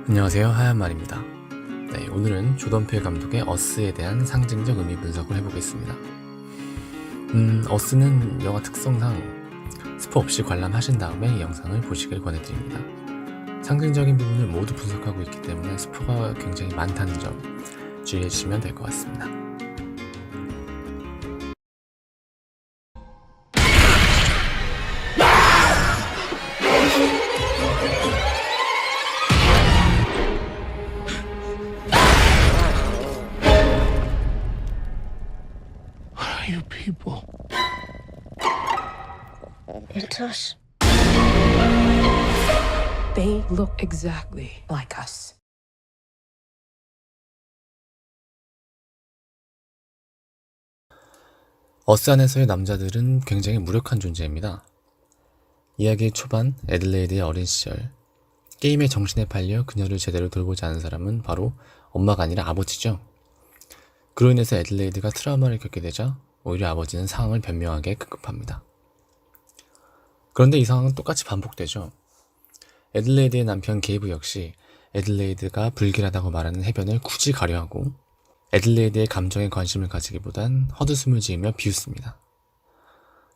안녕하세요, 하얀말입니다. 네, 오늘은 조던 필 감독의 어스에 대한 상징적 의미 분석을 해보겠습니다. 어스는 영화 특성상 스포 없이 관람하신 다음에 이 영상을 보시길 권해드립니다. 상징적인 부분을 모두 분석하고 있기 때문에 스포가 굉장히 많다는 점 주의해 주시면 될 것 같습니다. You people. It's us. They look exactly like us. 어스 안에서의 남자들은 굉장히 무력한 존재입니다. 이야기의 초반, 애들레이드의 어린 시절, 게임에 정신에 팔려 그녀를 제대로 돌보지 않은 사람은 바로 엄마가 아니라 아버지죠. 그로 인해서 애들레이드가 트라우마를 겪게 되자 오히려 아버지는 상황을 변명하게 급급합니다. 그런데 이 상황은 똑같이 반복되죠. 애들레이드의 남편 게이브 역시 애들레이드가 불길하다고 말하는 해변을 굳이 가려하고 애들레이드의 감정에 관심을 가지기보단 헛웃음을 지으며 비웃습니다.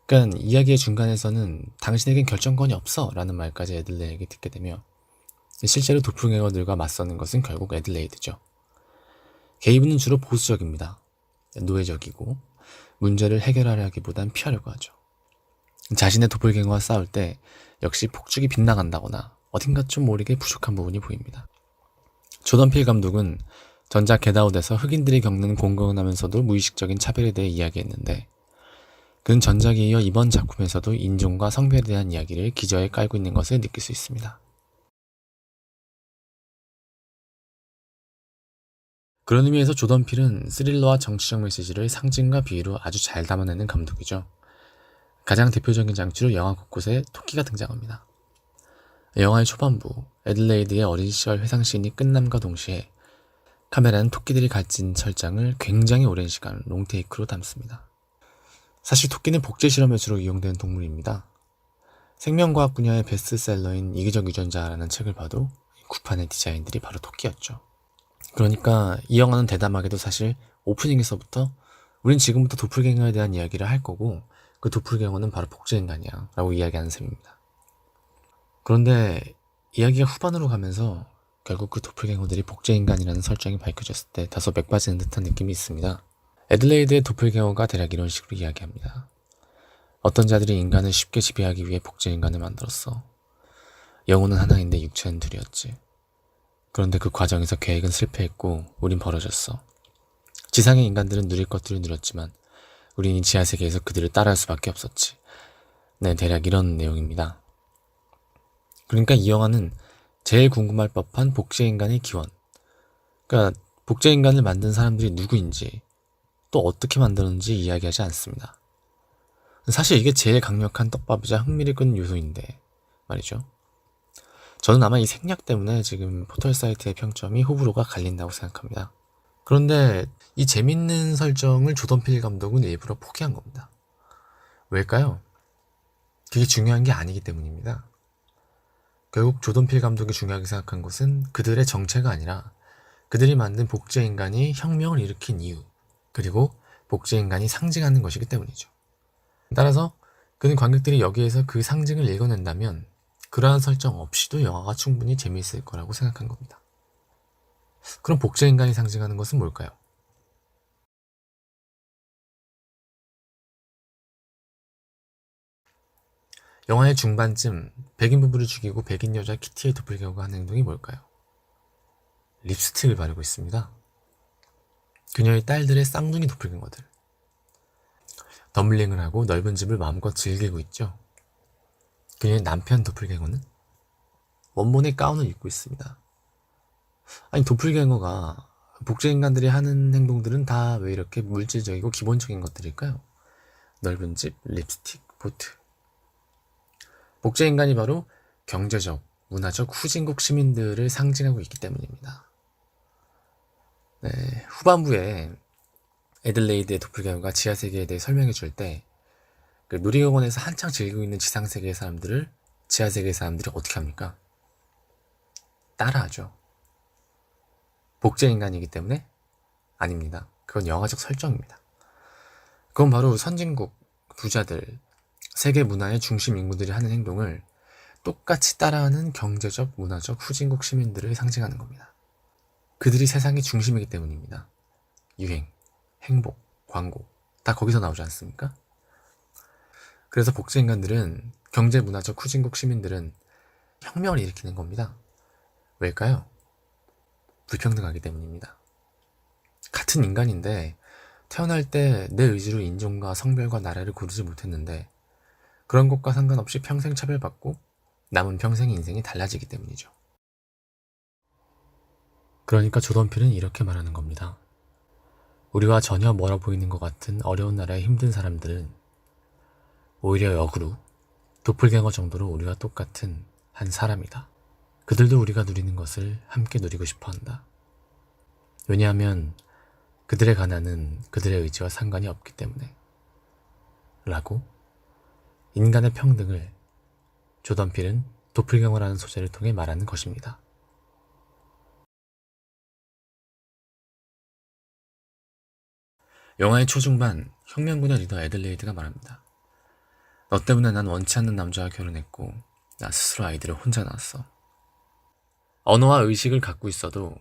그러니까 이야기의 중간에서는 당신에겐 결정권이 없어 라는 말까지 애들레이드에게 듣게 되며 실제로 도플갱어들과 맞서는 것은 결국 애들레이드죠. 게이브는 주로 보수적입니다. 노예적이고 문제를 해결하려기보단 피하려고 하죠. 자신의 도플갱어와 싸울 때 역시 폭죽이 빗나간다거나 어딘가 좀 모르게 부족한 부분이 보입니다. 조던 필 감독은 전작 겟아웃에서 흑인들이 겪는 공공하면서도 무의식적인 차별에 대해 이야기했는데 그는 전작에 이어 이번 작품에서도 인종과 성별에 대한 이야기를 기저에 깔고 있는 것을 느낄 수 있습니다. 그런 의미에서 조던 필은 스릴러와 정치적 메시지를 상징과 비유로 아주 잘 담아내는 감독이죠. 가장 대표적인 장치로 영화 곳곳에 토끼가 등장합니다. 영화의 초반부, 애들레이드의 어린 시절 회상씬이 끝남과 동시에 카메라는 토끼들이 갇힌 철장을 굉장히 오랜 시간 롱테이크로 담습니다. 사실 토끼는 복제 실험에 주로 이용되는 동물입니다. 생명과학 분야의 베스트셀러인 이기적 유전자라는 책을 봐도 구판의 디자인들이 바로 토끼였죠. 그러니까 이 영화는 대담하게도 사실 오프닝에서부터 우린 지금부터 도플갱어에 대한 이야기를 할 거고 그 도플갱어는 바로 복제인간이야 라고 이야기하는 셈입니다. 그런데 이야기가 후반으로 가면서 결국 그 도플갱어들이 복제인간이라는 설정이 밝혀졌을 때 다소 맥빠지는 듯한 느낌이 있습니다. 애들레이드의 도플갱어가 대략 이런 식으로 이야기합니다. 어떤 자들이 인간을 쉽게 지배하기 위해 복제인간을 만들었어. 영혼은 하나인데 육체는 둘이었지. 그런데 그 과정에서 계획은 실패했고 우린 벌어졌어. 지상의 인간들은 누릴 것들을 누렸지만 우린 이 지하세계에서 그들을 따라할 수밖에 없었지. 네, 대략 이런 내용입니다. 그러니까 이 영화는 제일 궁금할 법한 복제인간의 기원, 그러니까 복제인간을 만든 사람들이 누구인지 또 어떻게 만들었는지 이야기하지 않습니다. 사실 이게 제일 강력한 떡밥이자 흥미를 끄는 요소인데 말이죠. 저는 아마 이 생략 때문에 지금 포털 사이트의 평점이 호불호가 갈린다고 생각합니다. 그런데 이 재밌는 설정을 조던 필 감독은 일부러 포기한 겁니다. 왜일까요? 그게 중요한 게 아니기 때문입니다. 결국 조던 필 감독이 중요하게 생각한 것은 그들의 정체가 아니라 그들이 만든 복제인간이 혁명을 일으킨 이유, 그리고 복제인간이 상징하는 것이기 때문이죠. 따라서 그는 관객들이 여기에서 그 상징을 읽어낸다면 그러한 설정 없이도 영화가 충분히 재미있을 거라고 생각한 겁니다. 그럼 복제인간이 상징하는 것은 뭘까요? 영화의 중반쯤 백인 부부를 죽이고 백인 여자 키티의 도플갱어가 하는 행동이 뭘까요? 립스틱을 바르고 있습니다. 그녀의 딸들의 쌍둥이 도플갱어들. 덤블링을 하고 넓은 집을 마음껏 즐기고 있죠. 그녀의 남편 도플갱어는 원본의 가운을 입고 있습니다. 아니 도플갱어가 복제인간들이 하는 행동들은 다 왜 이렇게 물질적이고 기본적인 것들일까요? 넓은 집, 립스틱, 보트. 복제인간이 바로 경제적, 문화적 후진국 시민들을 상징하고 있기 때문입니다. 네, 후반부에 애들레이드의 도플갱어가 지하세계에 대해 설명해 줄 때 그 놀이공원에서 한창 즐기고 있는 지상세계의 사람들을 지하세계의 사람들이 어떻게 합니까? 따라하죠. 복제 인간이기 때문에? 아닙니다. 그건 영화적 설정입니다. 그건 바로 선진국, 부자들, 세계 문화의 중심 인물들이 하는 행동을 똑같이 따라하는 경제적, 문화적 후진국 시민들을 상징하는 겁니다. 그들이 세상의 중심이기 때문입니다. 유행, 행복, 광고 다 거기서 나오지 않습니까? 그래서 복제 인간들은 경제, 문화적 후진국 시민들은 혁명을 일으키는 겁니다. 왜일까요? 불평등하기 때문입니다. 같은 인간인데 태어날 때 내 의지로 인종과 성별과 나라를 고르지 못했는데 그런 것과 상관없이 평생 차별받고 남은 평생 인생이 달라지기 때문이죠. 그러니까 조던필은 이렇게 말하는 겁니다. 우리와 전혀 멀어 보이는 것 같은 어려운 나라의 힘든 사람들은 오히려 역으로 도플갱어 정도로 우리와 똑같은 한 사람이다. 그들도 우리가 누리는 것을 함께 누리고 싶어 한다. 왜냐하면 그들의 가난은 그들의 의지와 상관이 없기 때문에. 라고 인간의 평등을 조던필은 도플갱어라는 소재를 통해 말하는 것입니다. 영화의 초중반 혁명군의 리더 애들레이드가 말합니다. 너 때문에 난 원치 않는 남자와 결혼했고 나 스스로 아이들을 혼자 낳았어. 언어와 의식을 갖고 있어도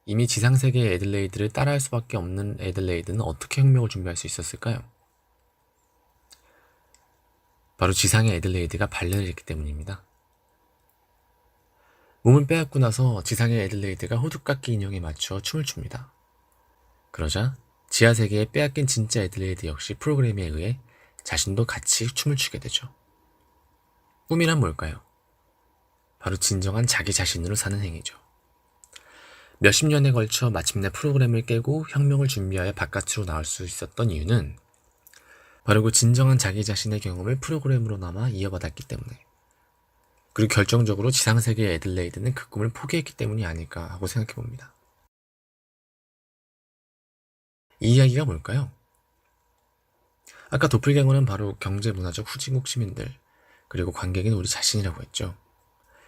이미 지상세계의 애들레이드를 따라할 수밖에 없는 애들레이드는 어떻게 혁명을 준비할 수 있었을까요? 바로 지상의 애들레이드가 발레를 했기 때문입니다. 몸을 빼앗고 나서 지상의 애들레이드가 호두깎이 인형에 맞추어 춤을 춥니다. 그러자 지하세계에 빼앗긴 진짜 애들레이드 역시 프로그램에 의해 자신도 같이 춤을 추게 되죠. 꿈이란 뭘까요? 바로 진정한 자기 자신으로 사는 행위죠. 몇십 년에 걸쳐 마침내 프로그램을 깨고 혁명을 준비하여 바깥으로 나올 수 있었던 이유는 바로 그 진정한 자기 자신의 경험을 프로그램으로 남아 이어받았기 때문에, 그리고 결정적으로 지상세계의 애들레이드는 그 꿈을 포기했기 때문이 아닐까 하고 생각해봅니다. 이 이야기가 뭘까요? 아까 도플갱어는 바로 경제 문화적 후진국 시민들, 그리고 관객인 우리 자신이라고 했죠.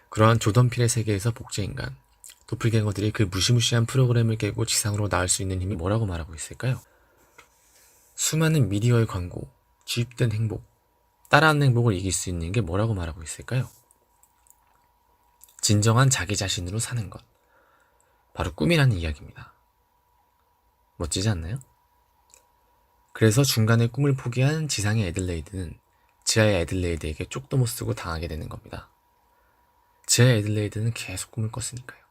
그러한 조던필의 세계에서 복제인간, 도플갱어들이 그 무시무시한 프로그램을 깨고 지상으로 나올 수 있는 힘이 뭐라고 말하고 있을까요? 수많은 미디어의 광고, 주입된 행복, 따라하는 행복을 이길 수 있는 게 뭐라고 말하고 있을까요? 진정한 자기 자신으로 사는 것, 바로 꿈이라는 이야기입니다. 멋지지 않나요? 그래서 중간에 꿈을 포기한 지상의 애들레이드는 지하의 애들레이드에게 쪽도 못 쓰고 당하게 되는 겁니다. 지하의 애들레이드는 계속 꿈을 꿨으니까요.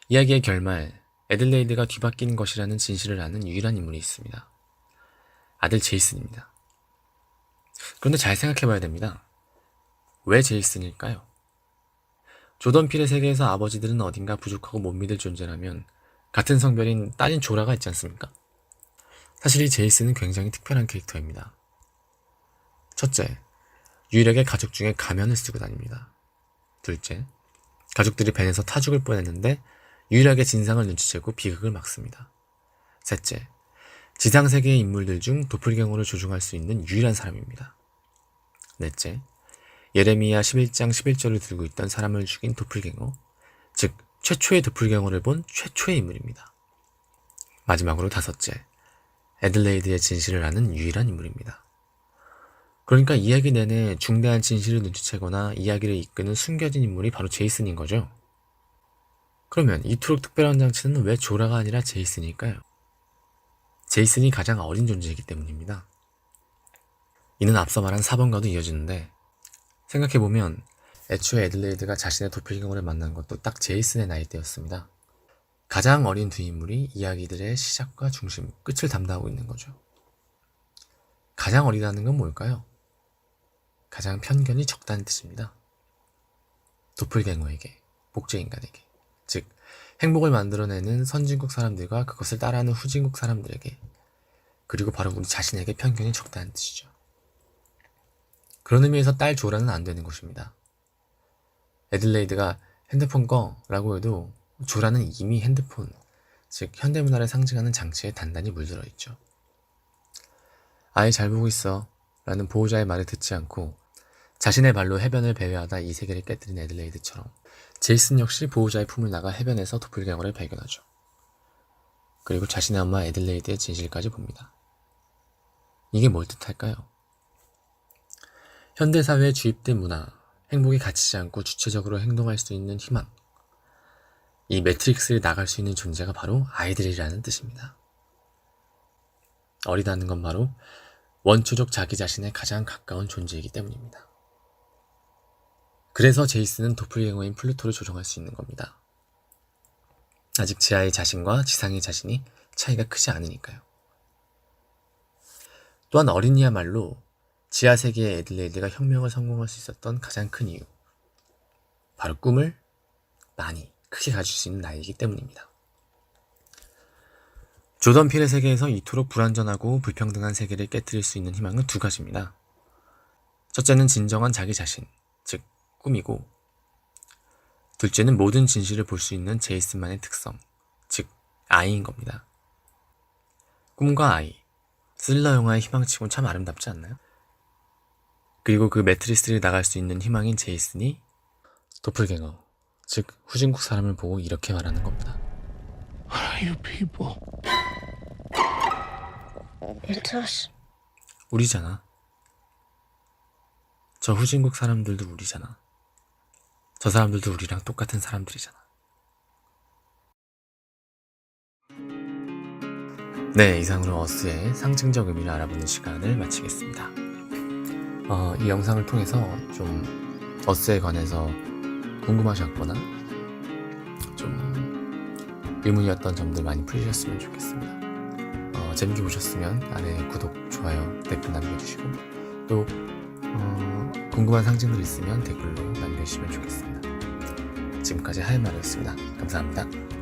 이야기의 결말, 애들레이드가 뒤바뀐 것이라는 진실을 아는 유일한 인물이 있습니다. 아들 제이슨입니다. 그런데 잘 생각해봐야 됩니다. 왜 제이슨일까요? 조던필의 세계에서 아버지들은 어딘가 부족하고 못 믿을 존재라면 같은 성별인 딸인 조라가 있지 않습니까? 사실 이 제이슨은 굉장히 특별한 캐릭터입니다. 첫째, 유일하게 가족 중에 가면을 쓰고 다닙니다. 둘째, 가족들이 벤에서 타 죽을 뻔했는데 유일하게 진상을 눈치채고 비극을 막습니다. 셋째, 지상세계의 인물들 중 도플갱어를 조종할 수 있는 유일한 사람입니다. 넷째, 예레미야 11장 11절을 들고 있던 사람을 죽인 도플갱어, 즉 최초의 도플갱어를 본 최초의 인물입니다. 마지막으로 다섯째, 애들레이드의 진실을 아는 유일한 인물입니다. 그러니까 이야기 내내 중대한 진실을 눈치채거나 이야기를 이끄는 숨겨진 인물이 바로 제이슨인 거죠. 그러면 이토록 특별한 장치는 왜 조라가 아니라 제이슨일까요? 제이슨이 가장 어린 존재이기 때문입니다. 이는 앞서 말한 4번과도 이어지는데, 생각해보면 애초에 애들레이드가 자신의 도플갱어를 만난 것도 딱 제이슨의 나이대였습니다. 가장 어린 두 인물이 이야기들의 시작과 중심, 끝을 담당하고 있는 거죠. 가장 어리다는 건 뭘까요? 가장 편견이 적다는 뜻입니다. 도플갱어에게, 복제인간에게, 즉 행복을 만들어내는 선진국 사람들과 그것을 따라하는 후진국 사람들에게, 그리고 바로 우리 자신에게 편견이 적다는 뜻이죠. 그런 의미에서 딸 조라는 안 되는 것입니다. 애들레이드가 핸드폰 꺼라고 해도 조라는 이미 핸드폰, 즉 현대문화를 상징하는 장치에 단단히 물들어 있죠. 아이 잘 보고 있어 라는 보호자의 말을 듣지 않고 자신의 발로 해변을 배회하다 이 세계를 깨뜨린 애들레이드처럼 제이슨 역시 보호자의 품을 나가 해변에서 도플갱어를 발견하죠. 그리고 자신의 엄마 애들레이드의 진실까지 봅니다. 이게 뭘 뜻할까요? 현대사회에 주입된 문화, 행복이 갇히지 않고 주체적으로 행동할 수 있는 희망. 이 매트릭스를 나갈 수 있는 존재가 바로 아이들이라는 뜻입니다. 어리다는 건 바로 원초적 자기 자신에 가장 가까운 존재이기 때문입니다. 그래서 제이슨은 도플갱어인 플루토를 조종할 수 있는 겁니다. 아직 지하의 자신과 지상의 자신이 차이가 크지 않으니까요. 또한 어린이야말로 지하 세계의 애들레이드가 혁명을 성공할 수 있었던 가장 큰 이유. 바로 꿈을 많이 크게 가질 수 있는 나이이기 때문입니다. 조던 필의 세계에서 이토록 불완전하고 불평등한 세계를 깨뜨릴 수 있는 희망은 두 가지입니다. 첫째는 진정한 자기 자신, 즉 꿈이고, 둘째는 모든 진실을 볼 수 있는 제이슨만의 특성, 즉 아이인 겁니다. 꿈과 아이, 스릴러 영화의 희망치곤 참 아름답지 않나요? 그리고 그 매트리스를 나갈 수 있는 희망인 제이슨이 도플갱어, 즉 후진국 사람을 보고 이렇게 말하는 겁니다. What are you people? It's us. 우리잖아. 저 후진국 사람들도 우리잖아. 저 사람들도 우리랑 똑같은 사람들이잖아. 네, 이상으로 어스의 상징적 의미를 알아보는 시간을 마치겠습니다. 이 영상을 통해서 좀 어스에 관해서 궁금하셨거나 좀 의문이었던 점들 많이 풀리셨으면 좋겠습니다. 재밌게 보셨으면 아래 구독, 좋아요, 댓글 남겨주시고 또 궁금한 상징들 있으면 댓글로 남겨주시면 좋겠습니다. 지금까지 하얀말이었습니다. 감사합니다.